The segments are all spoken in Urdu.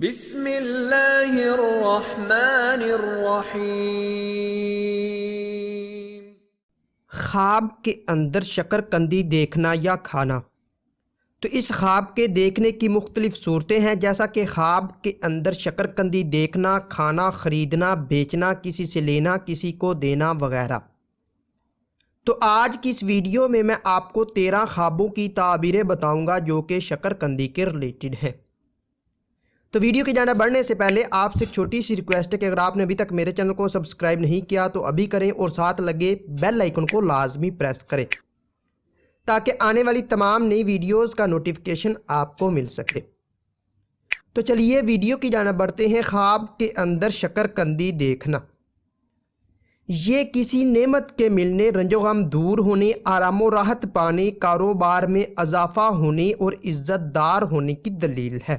بسم اللہ الرحمن الرحیم۔ خواب کے اندر شکر قندی دیکھنا یا کھانا۔ تو اس خواب کے دیکھنے کی مختلف صورتیں ہیں، جیسا کہ خواب کے اندر شکر قندی دیکھنا، کھانا، خریدنا، بیچنا، کسی سے لینا، کسی کو دینا وغیرہ۔ تو آج کی اس ویڈیو میں آپ کو 13 خوابوں کی تعبیریں بتاؤں گا جو کہ شکر قندی کے ریلیٹڈ ہیں۔ تو ویڈیو کی جانب بڑھنے سے پہلے آپ سے ایک چھوٹی سی ریکویسٹ ہے کہ اگر آپ نے ابھی تک میرے چینل کو سبسکرائب نہیں کیا تو ابھی کریں اور ساتھ لگے بیل آئیکن کو لازمی پریس کریں تاکہ آنے والی تمام نئی ویڈیوز کا نوٹیفیکیشن آپ کو مل سکے۔ تو چلیے ویڈیو کی جانب بڑھتے ہیں۔ خواب کے اندر شکر قندی دیکھنا، یہ کسی نعمت کے ملنے، رنج و غم دور ہونے، آرام و راحت پانے، کاروبار میں اضافہ ہونے اور عزت دار ہونے کی دلیل ہے۔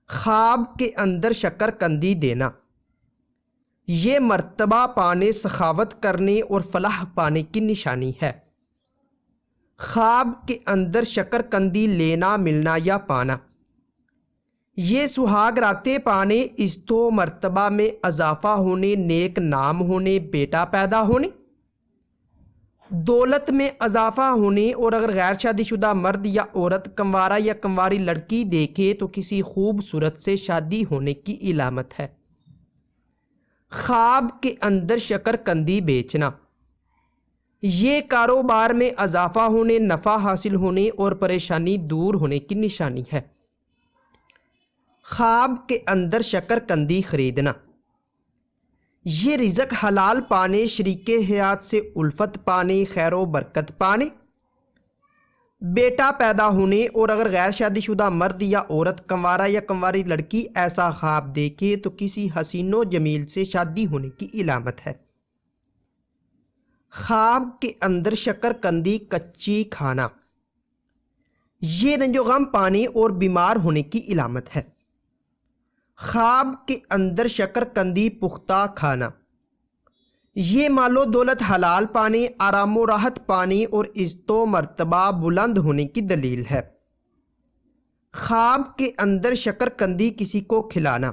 خواب کے اندر شکر قندی دینا، یہ مرتبہ پانے، سخاوت کرنے اور فلاح پانے کی نشانی ہے۔ خواب کے اندر شکر قندی لینا، ملنا یا پانا، یہ سہاگ راتیں پانے، عزت و مرتبہ میں اضافہ ہونے، نیک نام ہونے، بیٹا پیدا ہونے، دولت میں اضافہ ہونے، اور اگر غیر شادی شدہ مرد یا عورت کنوارا یا کنواری لڑکی دیکھے تو کسی خوبصورت سے شادی ہونے کی علامت ہے۔ خواب کے اندر شکر قندی بیچنا، یہ کاروبار میں اضافہ ہونے، نفع حاصل ہونے اور پریشانی دور ہونے کی نشانی ہے۔ خواب کے اندر شکر قندی خریدنا، یہ رزق حلال پانے، شریک حیات سے الفت پانے، خیر و برکت پانے، بیٹا پیدا ہونے، اور اگر غیر شادی شدہ مرد یا عورت کنوارا یا کنواری لڑکی ایسا خواب دیکھے تو کسی حسین و جمیل سے شادی ہونے کی علامت ہے۔ خواب کے اندر شکر قندی کچی کھانا، یہ رنج و غم پانے اور بیمار ہونے کی علامت ہے۔ خواب کے اندر شکر قندی پختہ کھانا، یہ مال و دولت حلال پانے، آرام و راحت پانے اور عزت و مرتبہ بلند ہونے کی دلیل ہے۔ خواب کے اندر شکر قندی کسی کو کھلانا،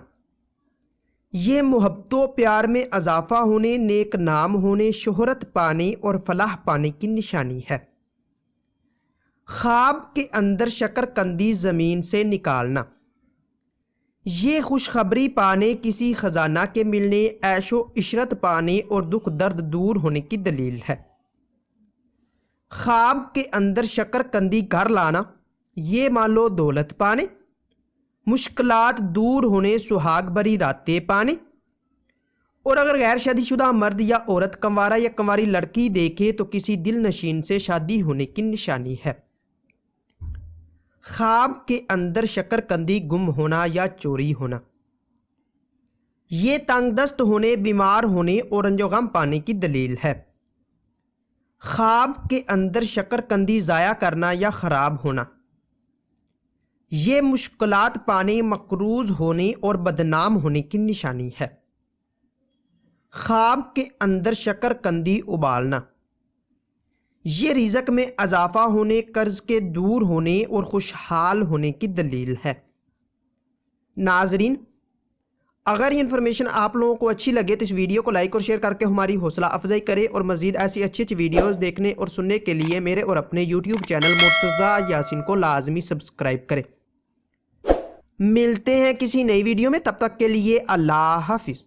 یہ محبت و پیار میں اضافہ ہونے، نیک نام ہونے، شہرت پانے اور فلاح پانے کی نشانی ہے۔ خواب کے اندر شکر قندی زمین سے نکالنا، یہ خوشخبری پانے، کسی خزانہ کے ملنے، عیش و عشرت پانے اور دکھ درد دور ہونے کی دلیل ہے۔ خواب کے اندر شکر قندی گھر لانا، یہ مال و دولت پانے، مشکلات دور ہونے، سہاگ بھری راتیں پانے، اور اگر غیر شادی شدہ مرد یا عورت کنوارا یا کنواری لڑکی دیکھے تو کسی دل نشین سے شادی ہونے کی نشانی ہے۔ خواب کے اندر شکر قندی گم ہونا یا چوری ہونا، یہ تنگ دست ہونے، بیمار ہونے اور رنج و غم پانے کی دلیل ہے۔ خواب کے اندر شکر قندی ضائع کرنا یا خراب ہونا، یہ مشکلات پانے، مقروض ہونے اور بدنام ہونے کی نشانی ہے۔ خواب کے اندر شکر قندی ابالنا، یہ رزق میں اضافہ ہونے، قرض کے دور ہونے اور خوشحال ہونے کی دلیل ہے۔ ناظرین، اگر یہ انفارمیشن آپ لوگوں کو اچھی لگے تو اس ویڈیو کو لائک اور شیئر کر کے ہماری حوصلہ افزائی کریں، اور مزید ایسی اچھی ویڈیوز دیکھنے اور سننے کے لیے میرے اور اپنے یوٹیوب چینل مرتضیٰ یاسین کو لازمی سبسکرائب کریں۔ ملتے ہیں کسی نئی ویڈیو میں، تب تک کے لیے اللہ حافظ۔